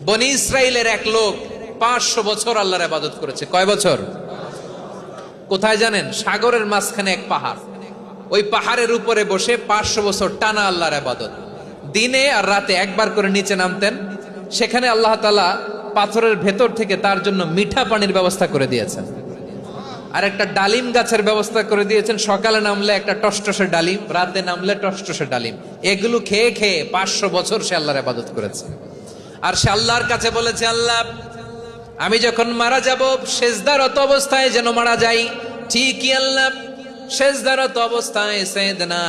বনি ইসরাইলের এক লোক 500 বছর আল্লাহর ইবাদত করেছে। কয় বছর? কোথায় জানেন? সাগরের মাঝখানে এক পাহাড়, ওই পাহাড়ের উপরে বসে 500 বছর টানা আল্লাহর ইবাদত। দিনে আর রাতে একবার করে নিচে নামতেন। সেখানে আল্লাহ তাআলা পাথরের ভেতর থেকে তার জন্য মিঠা পানির ব্যবস্থা করে দিয়েছেন, আর একটা ডালিম গাছের ব্যবস্থা করে দিয়েছেন। সকালে নামলে একটা টসটসে ডালিম, রাতে নামলে টসটসে ডালিম। এগুলো খেয়ে খেয়ে 500 বছর সে আল্লাহর ইবাদত করেছে। আর সে আল্লাহর কাছে বলেছে, আল্লাহ আমি যখন মারা যাব সেজদারত অবস্থায় যেন মারা যাই। ঠিকই আল্লাহ সেজদারত অবস্থায় সাইয়েদনা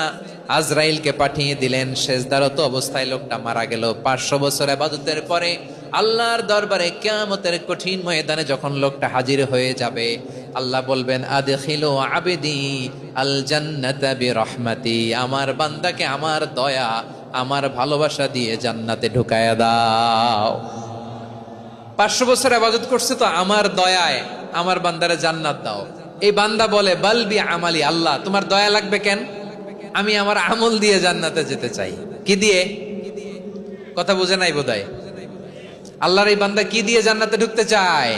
আজরাইলকে পাঠিয়ে দিলেন। সেজদারত অবস্থায় লোকটা মারা গেল। 500 বছর ইবাদতের পরে আল্লাহর দরবারে কিয়ামতের কঠিন ময়দানে যখন লোকটা হাজির হয়ে যাবে, আল্লাহ বলবেন, আদখিলু আবদি আল জান্নাতা বিরহমাতি, আমার বান্দাকে আমার দয়া আমার ভালোবাসা দিয়ে জান্নাতে ঢুকায়া দাও। 500 বছর ইবাদত করছে তো আমার দয়ায় আমার বান্দারে জান্নাত দাও। এই বান্দা বলে, বালবি আমালি, আল্লাহ তোমার দয়া লাগবে কেন? আমি আমার আমল দিয়ে জান্নাতে যেতে চাই। কি দিয়ে? কথা বুঝে নাই বোধহয়। আল্লাহর এই বান্দা কি দিয়ে জান্নাতে ঢুকতে চায়?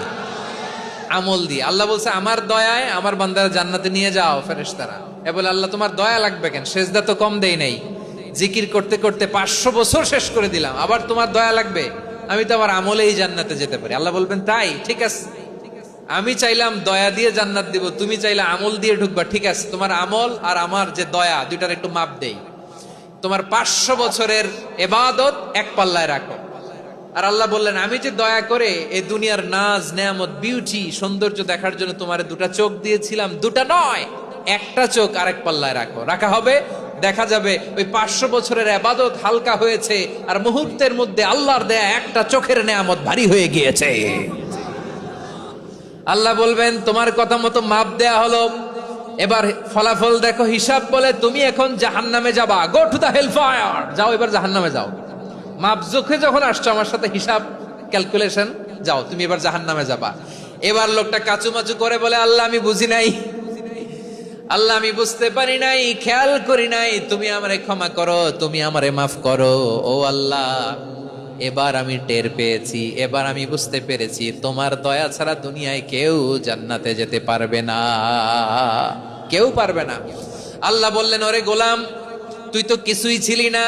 আমল দিয়ে। আল্লাহ বলছে, আমার দয়ায় আমার বান্দারা জান্নাতে নিয়ে যাও। ফেরেশতারা এ বলে, আল্লাহ তোমার দয়া লাগবে কেন? সেজদা তো কম দেই নাই, জিকির করতে করতে 500 বছর শেষ করে দিলাম, আবার তোমার দয়া লাগবে? আমি তো আমার আমলেই জান্নাতে যেতে পারি। আল্লাহ বলবেন, তাই ঠিক আছে, আমি চাইলাম দয়া দিয়ে জান্নাত দিব, তুমি চাইলে আমল দিয়ে ঢুকবা। ঠিক আছে, তোমার আমল আর আমার যে দয়া দুইটার একটু মাপ দেই। তোমার 500 বছরের ইবাদত এক পাল্লায় রাখো। আর আল্লাহ বললেন, আমি যে দয়া করে এই দুনিয়ার নাজ নেয়ামত বিউটি সৌন্দর্য দেখার জন্য তোমার দুটা চোখ দিয়েছিলাম, দুটা নয় একটা চোখ আরেক পাল্লায় রাখো। রাখা হবে, দেখা যাবে ওই 500 বছরের ইবাদত হালকা হয়েছে, আর মুহূর্তের মধ্যে আল্লাহর দেয়া একটা চোখের নেয়ামত ভারী হয়ে গিয়েছে। আল্লাহ বলবেন, তোমার কথা মতো মাপ দেয়া হলো, এবার ফলাফল দেখো। হিসাব বলে, তুমি এখন জাহান্নামে যাবা। Go to the hell fire, যাও এবার জাহান্নামে যাও। মাপ জোখে যখন আসছো আমার সাথে হিসাব ক্যালকুলেশন, যাও তুমি এবার জাহান্নামে যাবা। এবার লোকটা কাচুমাচু করে বলে, আল্লাহ আমি বুঝি নাই, আল্লাহ আমি বুঝতে পারি নাই, খেয়াল করি নাই, তুমি আমারে ক্ষমা করো, তুমি আমারে মাফ করো। ও আল্লাহ, এবার আমি টের পেয়েছি, এবার আমি বুঝতে পেরেছি, তোমার দয়া ছাড়া দুনিয়ায় কেউ জান্নাতে যেতে পারবে না, কেউ পারবে না। আল্লাহ বললেন, ওরে গোলাম, তুই তো কিছুই ছিলি না,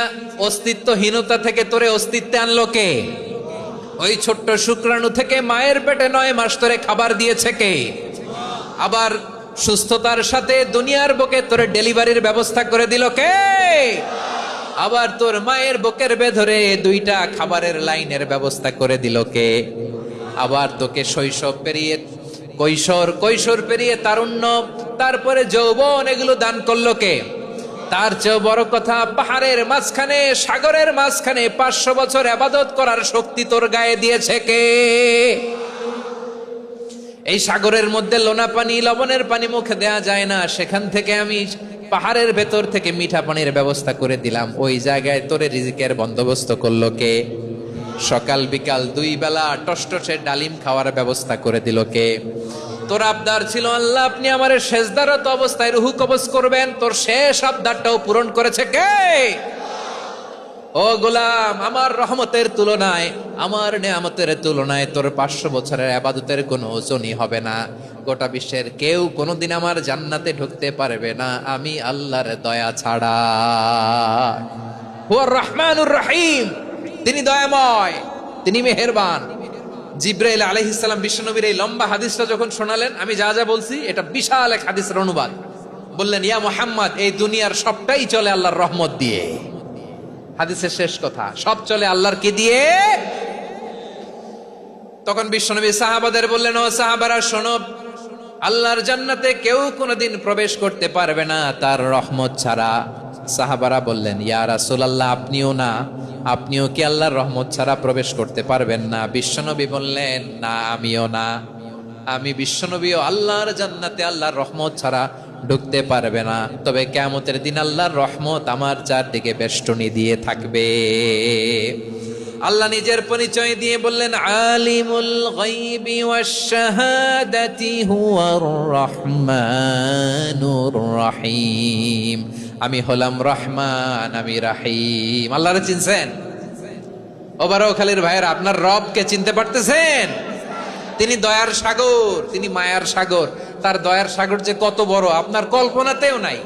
অস্তিত্বহীনতা থেকে তোরে অস্তিত্বে আনলো কে? ওই ছোট্ট শুক্রাণু থেকে মায়ের পেটে 9 মাস ধরে খাবার দিয়েছে কে? আবার সুস্থতার সাথে দুনিয়ার বুকে তোরে ডেলিভারির ব্যবস্থা করে দিল কে? আবার তোর মায়ের বুকের ভেতরে 2টা খাবারের লাইনের ব্যবস্থা করে দিল কে? আবার তোকে শৈশব পেরিয়ে কৈশোর পেরিয়ে তারুণ্য, তারপরে যৌবন, এগুলো দান করলো কে? তার চেয়ে বড় কথা, পাহাড়ের মাঝখানে সাগরের মাঝখানে 500 বছর ইবাদত করার শক্তি তোর গায়ে দিয়েছে কে? এই সাগরের মধ্যে লোনা পানি, লবণের পানি মুখে দেয়া যায় না, সেখান থেকে আমি পাহাড়ের ভেতর থেকে মিঠা পানির ব্যবস্থা করে দিলাম। ওই জায়গায় তোরে রিজিকের বন্দোবস্ত করলো কে? সকাল বিকাল 2 বেলা টসটসে ডালিম খাওয়ার ব্যবস্থা করে দিল কে? তোর আবদার ছিল, আল্লাহ আপনি আমার সেজদারত অবস্থায় রুহু কবজ করবেন, তোর শেষ আবদারটাও পূরণ করেছে কে? ও গোলাম, আমার রহমতের তুলনায়, আমার নেয়ামতের তুলনায় তোর 500 বছরের ইবাদতের কোনো ওজনই হবে না। গোটা বিশ্বের কেউ কোনোদিন আমার জান্নাতে ঢুকতে পারবে না আমি আল্লাহর দয়া ছাড়া। হুয়ার রহমানুর রহিম, তিনি দয়াময়, তিনি মেহেরবান। জিব্রাইল আলাইহিস সালাম বিশ্বনবীর এই লম্বা হাদিসটা যখন শোনালেন, আমি যা যা বলছি এটা বিশাল এক হাদিসের অনুবাদ। বললেন, ইয়া মুহাম্মদ, এই দুনিয়ার সবটাই চলে আল্লাহর রহমত দিয়ে। হাদিসের শেষ কথা, সব চলে আল্লাহর কি দিয়ে? তখন বিশ্বনবী সাহাবাদের বললেন, ও সাহাবারা শোনো, আল্লাহর জান্নাতে কেউ কোনোদিন প্রবেশ করতে পারবে না তার রহমত ছাড়া। সাহাবারা বললেন, ইয়া রাসূলুল্লাহ, আপনিও না? আপনিও কি আল্লাহর রহমত ছাড়া প্রবেশ করতে পারবেন না? বিশ্বনবী বললেন, না আমিও না, আমি বিশ্বনবীও আল্লাহর জান্নাতে আল্লাহর রহমত ছাড়া ঢুকতে পারবে না। তবে কিয়ামতের দিন আল্লাহর রহমত আমার চারদিকে বেষ্টনী দিয়ে থাকবে। আল্লাহ নিজের পরিচয় দিয়ে বললেন, আলিমুল গায়বি ওয়াশ শাহাদাতি হুয়ার রহমানুর রহিম, আমি হলাম রহমান, আমি রাহিম। আল্লাহরে চিনছেন? ওবারখালীর ভাইয়ের আপনার রবকে চিনতে পারতেছেন? তিনি দয়ার সাগর, তিনি মায়ার সাগর। তার দয়ার সাগর যে কত বড় আপনার কল্পনাতেও নাই।